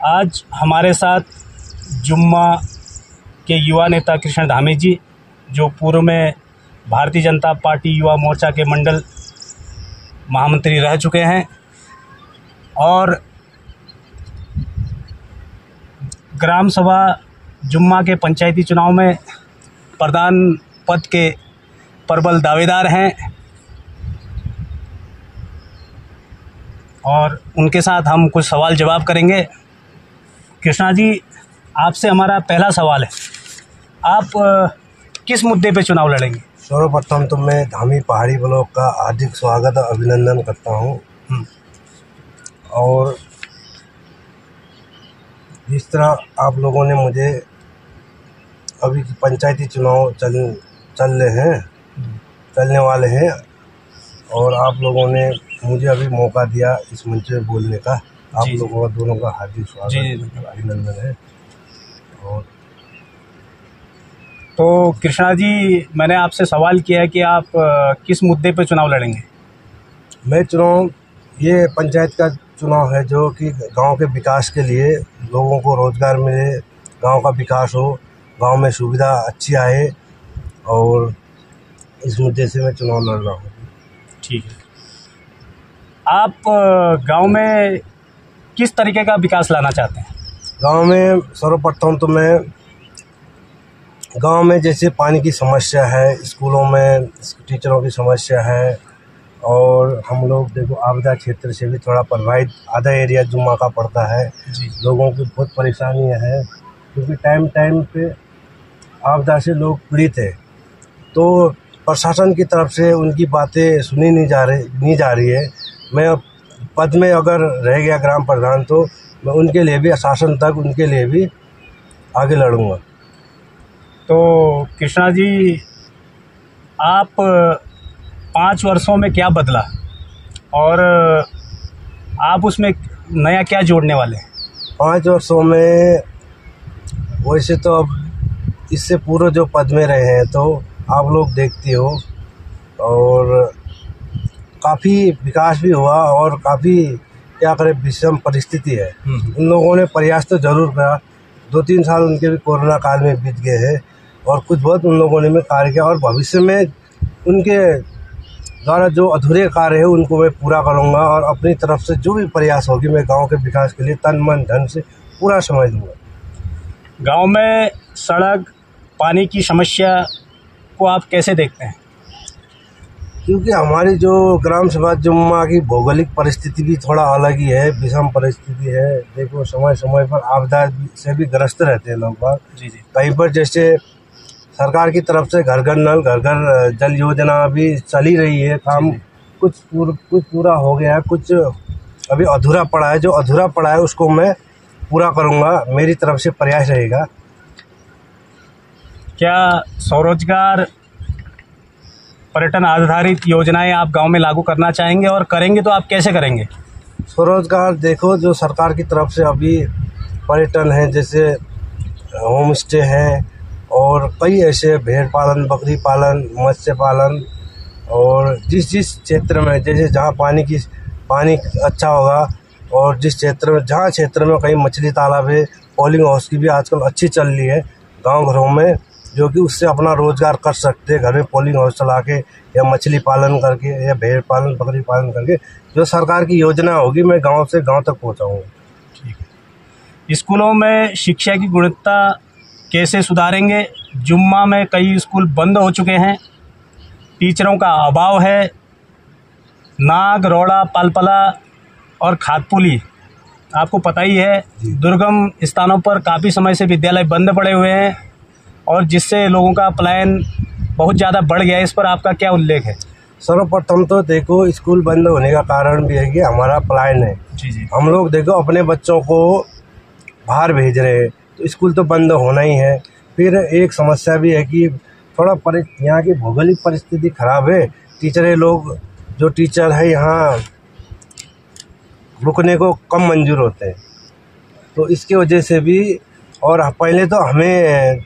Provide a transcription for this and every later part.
आज हमारे साथ जुम्मा के युवा नेता कृष्ण धामी जी, जो पूर्व में भारतीय जनता पार्टी युवा मोर्चा के मंडल महामंत्री रह चुके हैं और ग्राम सभा जुम्मा के पंचायती चुनाव में प्रधान पद के प्रबल दावेदार हैं और उनके साथ हम कुछ सवाल जवाब करेंगे। कृष्णा जी, आपसे हमारा पहला सवाल है, आप किस मुद्दे पे चुनाव लड़ेंगे? सर्वप्रथम तो मैं धामी पहाड़ी ब्लॉक का हार्दिक स्वागत और अभिनंदन करता हूं। और जिस तरह आप लोगों ने मुझे अभी पंचायती चुनाव चलने वाले हैं और आप लोगों ने मुझे अभी मौका दिया इस मंच पे बोलने का, आप लोगों का दोनों का हार्दिक स्वागत अभिनंदन है। और तो कृष्णा जी, मैंने आपसे सवाल किया है कि आप किस मुद्दे पे चुनाव लड़ेंगे? मैं ये पंचायत का चुनाव है जो कि गांव के विकास के लिए, लोगों को रोजगार मिले, गांव का विकास हो, गांव में सुविधा अच्छी आए, और इस मुद्दे से मैं चुनाव लड़ रहा हूँ। ठीक है, आप गांव में किस तरीके का विकास लाना चाहते हैं? गांव में सर्वप्रथम तो मैं गांव में जैसे पानी की समस्या है, स्कूलों में टीचरों की समस्या है, और हम लोग देखो आपदा क्षेत्र से भी थोड़ा प्रभावित, आधा एरिया जुम्मा का पड़ता है। लोगों की बहुत परेशानियां है क्योंकि टाइम टाइम पे आपदा से लोग पीड़ित है, तो प्रशासन की तरफ से उनकी बातें सुनी नहीं जा रही है। मैं पद में अगर रह गया ग्राम प्रधान तो मैं उनके लिए भी, शासन तक उनके लिए भी आगे लड़ूंगा। तो कृष्णा जी, आप 5 वर्षों में क्या बदला और आप उसमें नया क्या जोड़ने वाले हैं? 5 वर्षों में वैसे तो अब इससे पूर्व जो पद में रहे हैं तो आप लोग देखते हो, और काफ़ी विकास भी हुआ और काफ़ी क्या करें विषम परिस्थिति है। उन लोगों ने प्रयास तो जरूर करा, 2-3 साल उनके भी कोरोना काल में बीत गए हैं और कुछ बहुत उन लोगों ने में कार्य किया, और भविष्य में उनके द्वारा जो अधूरे कार्य है उनको मैं पूरा करूंगा, और अपनी तरफ से जो भी प्रयास होगी मैं गांव के विकास के लिए तन मन धन से पूरा समय दूंगा। गांव में सड़क, पानी की समस्या को आप कैसे देखते हैं? क्योंकि हमारी जो ग्राम सभा जुम्मा की भौगोलिक परिस्थिति भी थोड़ा अलग ही है, विषम परिस्थिति है। देखो समय समय पर आपदा से भी ग्रस्त रहते हैं लोग बाग। कहीं पर जैसे सरकार की तरफ से घर घर नल, घर घर जल योजना भी चली रही है, काम कुछ पूरा हो गया है, कुछ अभी अधूरा पड़ा है। जो अधूरा पड़ा है उसको मैं पूरा करूंगा, मेरी तरफ से प्रयास रहेगा। क्या स्वरोजगार, पर्यटन आधारित योजनाएं आप गांव में लागू करना चाहेंगे, और करेंगे तो आप कैसे करेंगे? स्वरोजगार देखो, जो सरकार की तरफ से अभी पर्यटन है, जैसे होम स्टे है और कई ऐसे भेड़ पालन, बकरी पालन, मत्स्य पालन, और जिस क्षेत्र में जैसे जहाँ पानी अच्छा होगा, और जिस क्षेत्र में कहीं मछली तालाब है, पॉलिंग हाउस की भी आजकल अच्छी चल रही है गांव घरों में, जो कि उससे अपना रोजगार कर सकते हैं, घर में पॉलिंग हाउस चला के या मछली पालन करके या भेड़ पालन, बकरी पालन करके। जो सरकार की योजना होगी मैं गांव से गांव तक पहुंचाऊंगा। ठीक है, स्कूलों में शिक्षा की गुणवत्ता कैसे सुधारेंगे? जुम्मा में कई स्कूल बंद हो चुके हैं, टीचरों का अभाव है, नाग, रोड़ा, पालपला और खातपुली आपको पता ही है, दुर्गम स्थानों पर काफ़ी समय से विद्यालय बंद पड़े हुए हैं और जिससे लोगों का पलायन बहुत ज़्यादा बढ़ गया है। इस पर आपका क्या उल्लेख है? सर्वप्रथम तो देखो, स्कूल बंद होने का कारण भी है कि हमारा पलायन है। हम लोग देखो अपने बच्चों को बाहर भेज रहे हैं तो स्कूल तो बंद होना ही है। फिर एक समस्या भी है कि थोड़ा यहाँ की भौगोलिक परिस्थिति खराब है, जो टीचर है यहाँ रुकने को कम मंजूर होते हैं, तो इसकी वजह से भी। और पहले तो हमें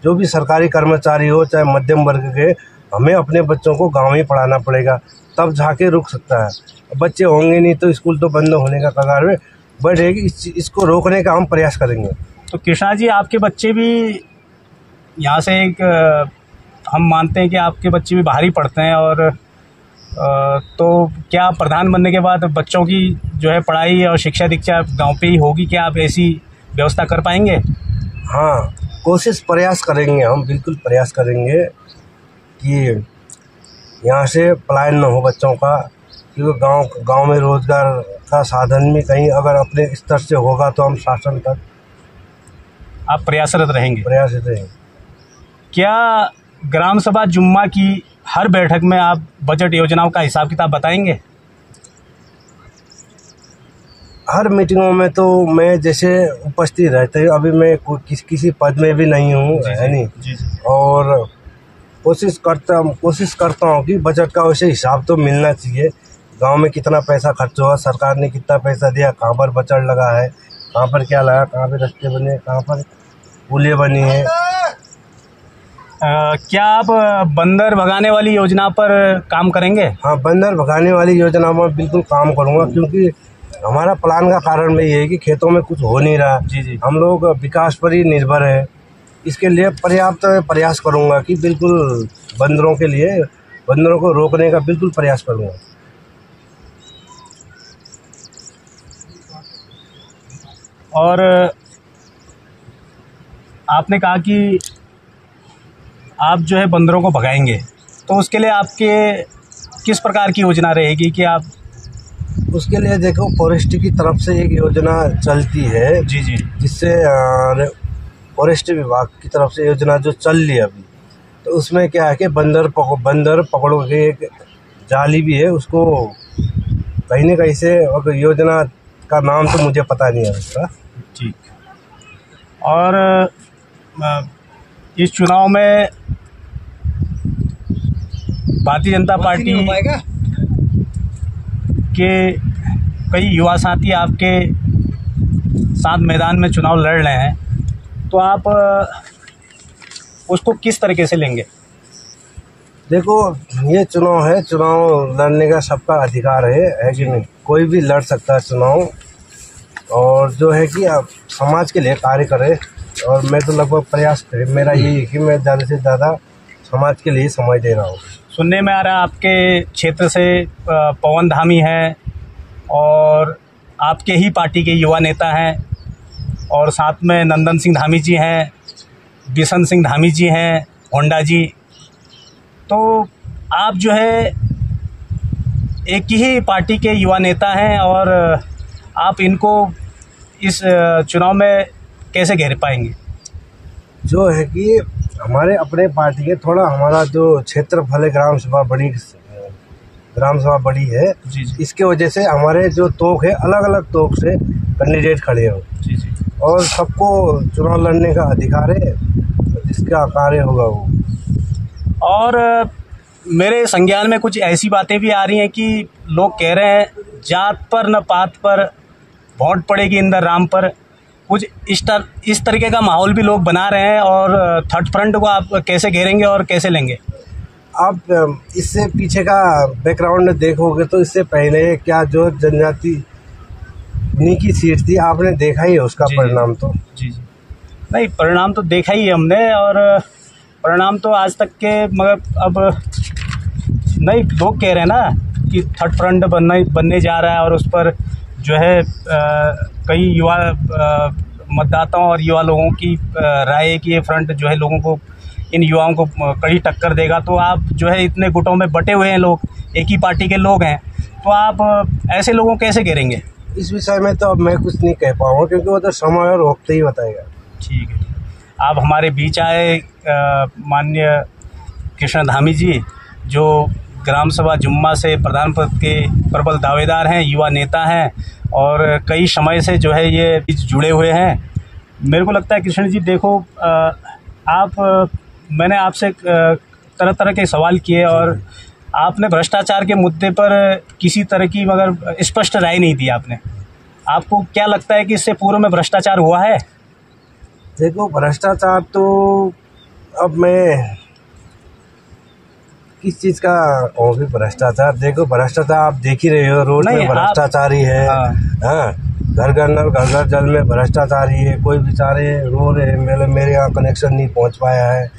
जो भी सरकारी कर्मचारी हो चाहे मध्यम वर्ग के, हमें अपने बच्चों को गांव में पढ़ाना पड़ेगा, तब जाके रुक सकता है। बच्चे होंगे नहीं तो स्कूल तो बंद होने का कगार में। बढ़ रहेगी। इसको रोकने का हम प्रयास करेंगे। तो कृष्णा जी, आपके बच्चे भी यहाँ से हम मानते हैं कि आपके बच्चे भी बाहर ही पढ़ते हैं, और तो क्या प्रधान बनने के बाद बच्चों की जो है पढ़ाई और शिक्षा दीक्षा गांव पे ही होगी? क्या आप ऐसी व्यवस्था कर पाएंगे? हाँ, कोशिश प्रयास करेंगे, हम बिल्कुल प्रयास करेंगे कि यहाँ से पलायन न हो बच्चों का, क्योंकि गांव में रोजगार का साधन भी कहीं अगर अपने स्तर से होगा तो हम शासन तक आप प्रयासरत रहेंगे? प्रयासरत रहेंगे। क्या ग्राम सभा जुम्मा की हर बैठक में आप बजट योजनाओं का हिसाब किताब बताएंगे? हर मीटिंगों में तो मैं जैसे उपस्थित रहते हैं, अभी मैं किसी पद में भी नहीं हूँ, है नहीं, और कोशिश करता हूँ कि बजट का वैसे हिसाब तो मिलना चाहिए। गांव में कितना पैसा खर्च हुआ, सरकार ने कितना पैसा दिया, कहाँ पर बजट लगा है, कहाँ पर क्या लगा, कहाँ पर रास्ते बने, कहाँ पर पुलें बनी है। क्या आप बंदर भगाने वाली योजना पर काम करेंगे? हाँ, बंदर भगाने वाली योजना में बिल्कुल काम करूँगा, क्योंकि हमारा प्लान का कारण में ये है कि खेतों में कुछ हो नहीं रहा। जी। हम लोग विकास पर ही निर्भर है। इसके लिए पर्याप्त प्रयास करूँगा कि बिल्कुल बंदरों को रोकने का बिल्कुल प्रयास करूँगा। और आपने कहा कि आप जो है बंदरों को भगाएंगे, तो उसके लिए आपके किस प्रकार की योजना रहेगी कि आप? उसके लिए देखो, फॉरेस्ट की तरफ से एक योजना चलती है। जी। जिससे फॉरेस्ट विभाग की तरफ से योजना जो चल रही है अभी, तो उसमें क्या है कि बंदर पकड़ो के एक जाली भी है, उसको कहीं न कहीं से, और योजना का नाम तो मुझे पता नहीं है उसका। ठीक। और इस चुनाव में भारतीय जनता पार्टी के कई युवा साथी आपके साथ मैदान में चुनाव लड़ रहे हैं, तो आप उसको किस तरीके से लेंगे? देखो, ये चुनाव है, चुनाव लड़ने का सबका अधिकार है कि नहीं, कोई भी लड़ सकता है चुनाव, और जो है कि आप समाज के लिए कार्य करें। और मैं तो लगभग प्रयास मेरा यही है कि मैं ज़्यादा से ज़्यादा समाज के लिए समय दे रहा हूँ। सुनने में आ रहा है आपके क्षेत्र से पवन धामी है, और आपके ही पार्टी के युवा नेता हैं, और साथ में नंदन सिंह धामी जी हैं, बिशन सिंह धामी जी हैं, होंडा जी। तो आप जो है एक ही पार्टी के युवा नेता हैं, और आप इनको इस चुनाव में कैसे घेर पाएंगे? जो है कि हमारे अपने पार्टी के थोड़ा हमारा जो क्षेत्रफल है, ग्राम सभा बड़ी है। जी। इसके वजह से हमारे जो तोक है, अलग अलग तोक से कैंडिडेट खड़े हो। जी। और सबको चुनाव लड़ने का अधिकार है, जिसका कार्य होगा वो। और मेरे संज्ञान में कुछ ऐसी बातें भी आ रही हैं कि लोग कह रहे हैं जात पर न पात पर वोट पड़ेगी इंदर राम पर, कुछ इस तरीके का माहौल भी लोग बना रहे हैं। और थर्ड फ्रंट को आप कैसे घेरेंगे और कैसे लेंगे? आप इससे पीछे का बैकग्राउंड देखोगे तो इससे पहले क्या जो जनजाति की सीट थी, आपने देखा ही है उसका परिणाम। तो जी नहीं, परिणाम तो देखा ही है हमने, और परिणाम तो आज तक के, मगर अब नहीं, लोग कह रहे हैं ना कि थर्ड फ्रंट बनने जा रहा है, और उस पर जो है कई युवा मतदाताओं और युवा लोगों की राय है कि ये फ्रंट जो है लोगों को, इन युवाओं को कड़ी टक्कर देगा। तो आप जो है इतने गुटों में बटे हुए हैं लोग, एक ही पार्टी के लोग हैं, तो आप ऐसे लोगों कैसे घेरेंगे? इस विषय में तो अब मैं कुछ नहीं कह पाऊँगा, क्योंकि वो तो समय और वक्त ही बताएगा। ठीक है, आप हमारे बीच आए माननीय कृष्ण धामी जी, जो ग्राम सभा जुम्मा से प्रधान पद के प्रबल दावेदार हैं, युवा नेता हैं, और कई समय से जो है ये जुड़े हुए हैं। मेरे को लगता है कृष्ण जी, देखो मैंने आपसे तरह तरह के सवाल किए, और आपने भ्रष्टाचार के मुद्दे पर किसी तरह की मगर स्पष्ट राय नहीं दी आपने। आपको क्या लगता है कि इससे पूर्व में भ्रष्टाचार हुआ है? देखो, भ्रष्टाचार तो अब मैं किस चीज़ का कहूँगी भ्रष्टाचार। देखो, भ्रष्टाचार आप देख ही रहे हो, रोड में भ्रष्टाचार ही है। हाँ, घर घर नल घर घर जल में भ्रष्टाचारी है, कोई बेचारे रो रहे हैं मेरे यहाँ कनेक्शन नहीं पहुँच पाया है।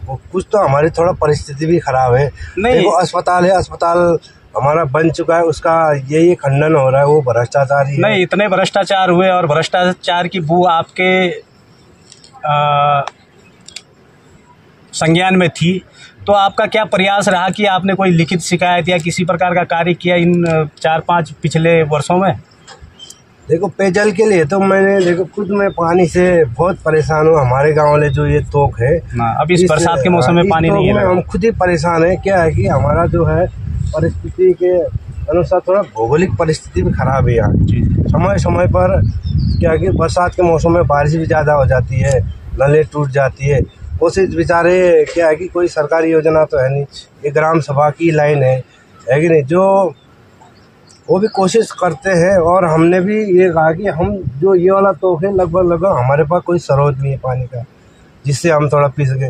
वो कुछ तो हमारी थोड़ा परिस्थिति भी खराब है। देखो अस्पताल है, अस्पताल हमारा बन चुका है, उसका यही खंडन हो रहा है, वो भ्रष्टाचारी है। नहीं, इतने भ्रष्टाचार हुए और भ्रष्टाचार की बू आपके संज्ञान में थी, तो आपका क्या प्रयास रहा कि आपने कोई लिखित शिकायत या किसी प्रकार का कार्य किया इन 4-5 पिछले वर्षों में? देखो पेयजल के लिए तो मैंने खुद मैं पानी से बहुत परेशान हूँ। हमारे गांव वाले जो ये तोक है, अब इस बरसात के मौसम में पानी नहीं है, हम खुद ही परेशान है। क्या है कि हमारा जो है परिस्थिति के अनुसार थोड़ा भौगोलिक परिस्थिति भी खराब है यहाँ। समय समय पर क्या है कि बरसात के मौसम में बारिश भी ज़्यादा हो जाती है, नलें टूट जाती है। कोशिश बेचारे क्या है कि कोई सरकारी योजना तो है नहीं, ये ग्राम सभा की लाइन है कि नहीं, जो वो भी कोशिश करते हैं। और हमने भी ये कहा कि हम जो ये वाला तोक है लगभग हमारे पास कोई स्रोत नहीं है पानी का जिससे हम थोड़ा पी सके।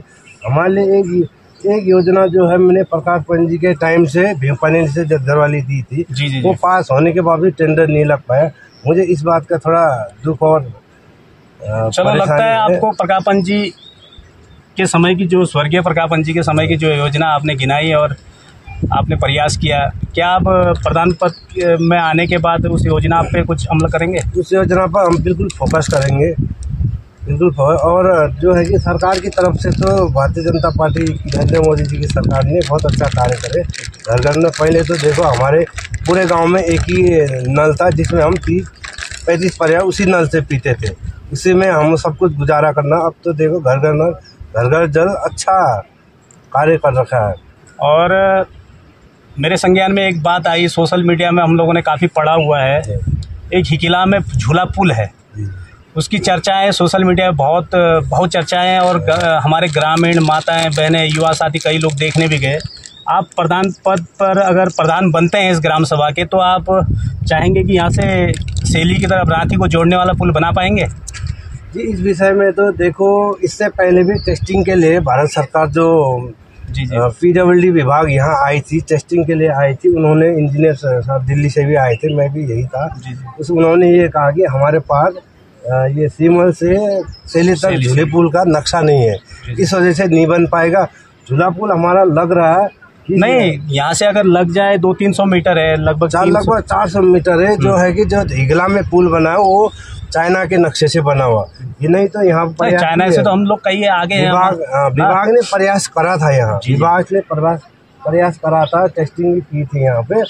हमारे लिए एक योजना जो है मैंने प्रकाश पंत जी के टाइम से भीमपानी से जद्दर वाली दी थी, वो पास होने के बाद भी टेंडर नहीं लग पाया। मुझे इस बात का थोड़ा दुख और चलो लगता है आपको प्रकाश पंत जी के समय की जो स्वर्गीय प्रकाश पंत जी के समय की जो योजना आपने गिनाई और आपने प्रयास किया, क्या आप प्रधान पद में आने के बाद उस योजना पे कुछ अमल करेंगे? उस योजना पर हम बिल्कुल फोकस करेंगे, बिल्कुल। और जो है कि सरकार की तरफ से तो भारतीय जनता पार्टी नरेंद्र मोदी जी की सरकार ने बहुत अच्छा कार्य करे। घर घर में पहले तो देखो हमारे पूरे गांव में एक ही नल था जिसमें हम 30-35 परिवार उसी नल से पीते थे, उसी में हम सब कुछ गुजारा करना। अब तो देखो घर घर नल घर घर जल अच्छा कार्य कर रखा है। और मेरे संज्ञान में एक बात आई, सोशल मीडिया में हम लोगों ने काफ़ी पढ़ा हुआ है, एक हिकिला में झूला पुल है, उसकी चर्चाएं सोशल मीडिया में बहुत चर्चाएं हैं और हमारे ग्रामीण माताएं बहनें युवा साथी कई लोग देखने भी गए। आप प्रधान पद पर अगर प्रधान बनते हैं इस ग्राम सभा के, तो आप चाहेंगे कि यहाँ से सेली की तरफ रांची को जोड़ने वाला पुल बना पाएंगे? जी, इस विषय में तो देखो इससे पहले भी टेस्टिंग के लिए भारत सरकार जो PWD विभाग यहाँ आई थी, टेस्टिंग के लिए आई थी। उन्होंने इंजीनियर साहब दिल्ली से भी आए थे, मैं भी यही था। उन्होंने ये कहा कि हमारे पास ये सीमल से सेली तक झूले पुल का नक्शा नहीं है, इस वजह से नहीं बन पाएगा। झूला पुल हमारा लग रहा है नहीं, यहाँ से अगर लग जाए 200-300 मीटर है, लगभग 400 मीटर है। जो है कि जो हिगला में पुल बना है वो चाइना के नक्शे से बना हुआ, ये नहीं तो यहाँ पर चाइना से तो हम लोग कई आगे हैं। विभाग ने प्रयास करा था, यहाँ विभाग ने प्रयास करा था, टेस्टिंग भी की थी यहाँ पे।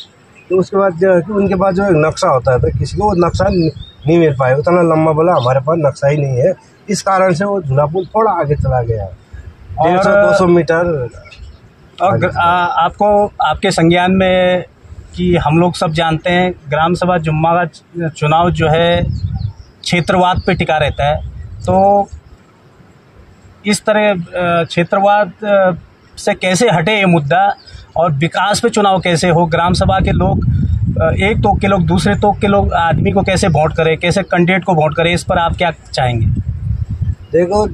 तो उसके बाद जो है कि उनके पास जो एक नक्शा होता है तो किसी को वो नक्शा नहीं मिल पाया, उतना लंबा बोला हमारे पास नक्शा ही नहीं है, इस कारण से वो झूला पुल थोड़ा आगे चला गया, 150-200 मीटर। और आपको आपके संज्ञान में कि हम लोग सब जानते हैं ग्राम सभा जुम्मा का चुनाव जो है क्षेत्रवाद पे टिका रहता है, तो इस तरह क्षेत्रवाद से कैसे हटे ये मुद्दा और विकास पे चुनाव कैसे हो? ग्राम सभा के लोग एक तोक के लोग दूसरे तोक के लोग आदमी को कैसे वोट करें, कैसे कैंडिडेट को वोट करें, इस पर आप क्या चाहेंगे? देखो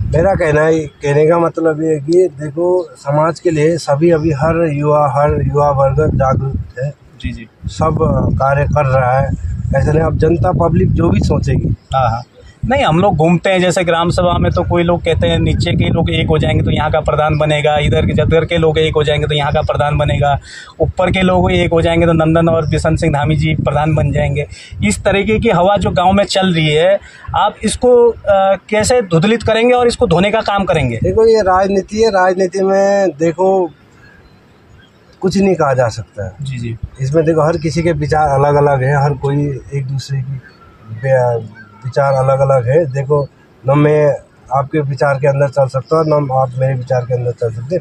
मेरा कहने का मतलब ये है कि देखो समाज के लिए सभी अभी हर युवा वर्ग जागरूक है। जी सब कार्य कर रहा है, ऐसा नहीं अब जनता पब्लिक जो भी सोचेगी। हाँ, नहीं हम लोग घूमते हैं जैसे ग्राम सभा में, तो कोई लोग कहते हैं नीचे के लोग एक हो जाएंगे तो यहाँ का प्रधान बनेगा, इधर के लोग एक हो जाएंगे तो यहाँ का प्रधान बनेगा, ऊपर के लोग एक हो जाएंगे तो नंदन और बिशन सिंह धामी जी प्रधान बन जाएंगे। इस तरीके की हवा जो गांव में चल रही है, आप इसको कैसे धुंधलित करेंगे और इसको धोने का काम करेंगे? देखो ये राजनीति है, राजनीति में देखो कुछ नहीं कहा जा सकता है। जी इसमें देखो हर किसी के विचार अलग अलग है, हर कोई एक दूसरे की विचार अलग अलग है। देखो न मैं आपके विचार के अंदर चल सकता हूँ, न आप मेरे विचार के अंदर चल सकते,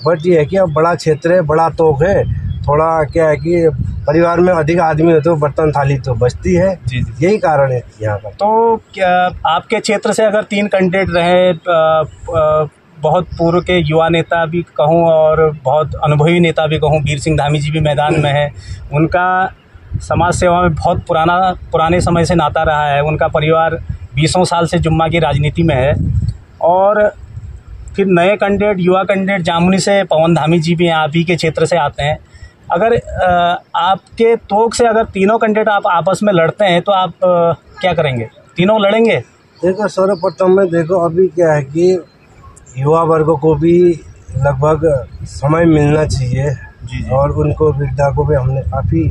बट ये है कि अब बड़ा क्षेत्र है, बड़ा तोक है, थोड़ा क्या है कि परिवार में अधिक आदमी हो तो बर्तन थाली तो बचती है। यही कारण है यहाँ पर। तो क्या आपके क्षेत्र से अगर 3 कैंडिडेट रहे, बहुत पूर्व के युवा नेता भी कहूँ और बहुत अनुभवी नेता भी कहूँ, वीर सिंह धामी जी भी मैदान में है, उनका समाज सेवा में बहुत पुराने समय से नाता रहा है, उनका परिवार 20 साल से जुम्मा की राजनीति में है, और फिर नए कैंडिडेट युवा कैंडिडेट जामुनी से पवन धामी जी भी आप ही के क्षेत्र से आते हैं, अगर आपके तोक से अगर तीनों कैंडिडेट आप आपस में लड़ते हैं तो आप क्या करेंगे? तीनों लड़ेंगे? देखो सर्वप्रथम में देखो अभी क्या है कि युवा वर्गों को भी लगभग समय मिलना चाहिए जी। और उनको वृद्धा को भी हमने काफ़ी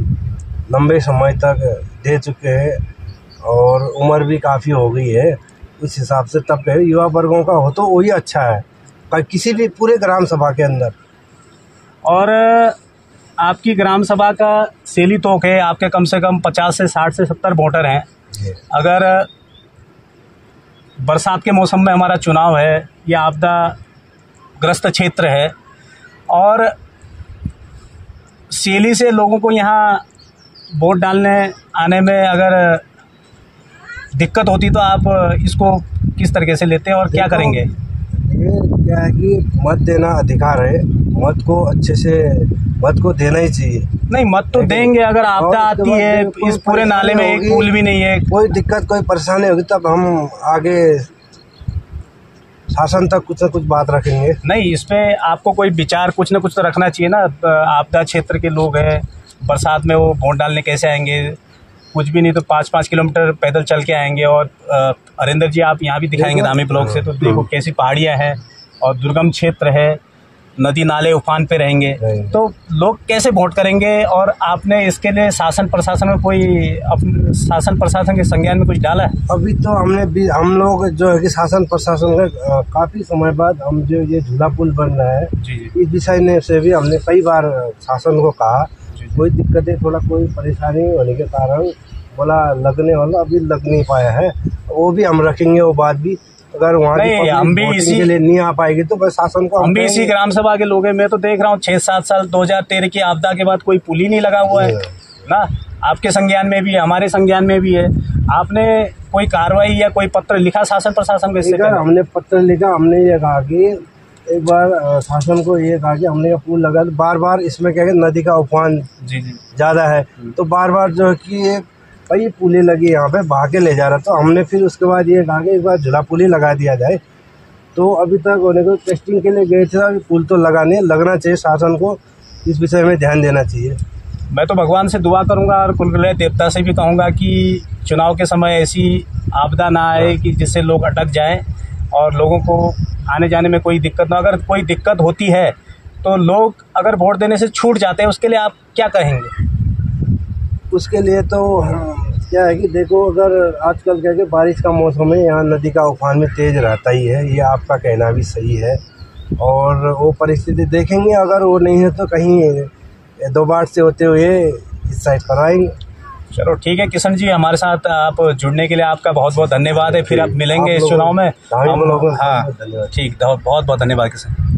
लंबे समय तक दे चुके हैं और उम्र भी काफ़ी हो गई है। उस हिसाब से तब कहे युवा वर्गों का हो तो वही अच्छा है किसी भी पूरे ग्राम सभा के अंदर। और आपकी ग्राम सभा का सेली तोक है, आपके कम से कम 50 से 60 से 70 वोटर हैं। अगर बरसात के मौसम में हमारा चुनाव है, ये आपदा ग्रस्त क्षेत्र है और सेली से लोगों को यहाँ वोट डालने आने में अगर दिक्कत होती तो आप इसको किस तरीके से लेते हैं और क्या करेंगे? ये क्या है कि मत देना अधिकार है, मत को अच्छे से मत को देना ही चाहिए। नहीं, मत तो देंगे, अगर आपदा आती है, इस पूरे नाले में एक पुल भी नहीं है, कोई दिक्कत कोई परेशानी होगी तब हम आगे शासन तक कुछ न कुछ बात रखेंगे। नहीं, इस पे आपको कोई विचार कुछ न कुछ तो रखना चाहिए ना। आपदा क्षेत्र के लोग हैं, बरसात में वो वोट डालने कैसे आएंगे? कुछ भी नहीं तो 5-5 किलोमीटर पैदल चल के आएंगे। और अरिंदर जी आप यहाँ भी दिखाएंगे धामी ब्लॉक से, तो देखो कैसी पहाड़ियाँ हैं और दुर्गम क्षेत्र है, नदी नाले उफान पे रहेंगे, तो लोग कैसे वोट करेंगे? और आपने इसके लिए शासन प्रशासन में कोई शासन प्रशासन के संज्ञान में कुछ डाला है? अभी तो हम लोग जो है कि शासन प्रशासन का काफ़ी समय बाद हम जो ये झूला पुल बन रहा है इस विषय से भी हमने कई बार शासन को कहा, कोई दिक्कत है, थोड़ा कोई परेशानी होने के कारण बोला लगने वाला अभी लग नहीं पाया है, वो भी हम रखेंगे वो बात भी। अगर वहाँ हम भी इसी के लिए नहीं आ पाएगी तो बस शासन को हम भी इसी ग्राम सभा के लोग हैं। मैं तो देख रहा हूँ 6-7 साल 2013 की आपदा के बाद कोई पुल ही नहीं लगा हुआ है ना। आपके संज्ञान में भी है, हमारे संज्ञान में भी है। आपने कोई कार्रवाई या कोई पत्र लिखा शासन प्रशासन को? हमने पत्र लिखा, हमने ये कहा कि एक बार शासन को ये कहा कि हमने पुल लगा, बार बार इसमें क्या है नदी का उफान ज़्यादा है तो बार बार जो है कि कई पुलें लगी यहाँ पे बहा के ले जा रहा, तो हमने फिर उसके बाद ये कहा कि एक बार झूला पुल ही लगा दिया जाए। तो अभी तक होने को टेस्टिंग के लिए गए थे, अभी पुल तो लगना चाहिए, शासन को इस विषय में ध्यान देना चाहिए। मैं तो भगवान से दुआ करूंगा और कुलग्रह देवता से भी कहूंगा कि चुनाव के समय ऐसी आपदा ना आए कि जिससे लोग अटक जाएं और लोगों को आने जाने में कोई दिक्कत ना। अगर कोई दिक्कत होती है तो लोग अगर वोट देने से छूट जाते हैं, उसके लिए आप क्या कहेंगे? उसके लिए तो क्या है कि देखो अगर आजकल क्या है बारिश का मौसम है, यहाँ नदी का उफान में तेज रहता ही है, ये आपका कहना भी सही है और वो परिस्थिति देखेंगे। अगर वो नहीं है तो कहीं 2 बार से होते हुए इस साइड पर आएंगे। चलो ठीक है किशन जी, हमारे साथ आप जुड़ने के लिए आपका बहुत बहुत धन्यवाद है। फिर आप मिलेंगे इस चुनाव में। हाँ ठीक, बहुत बहुत धन्यवाद किशन।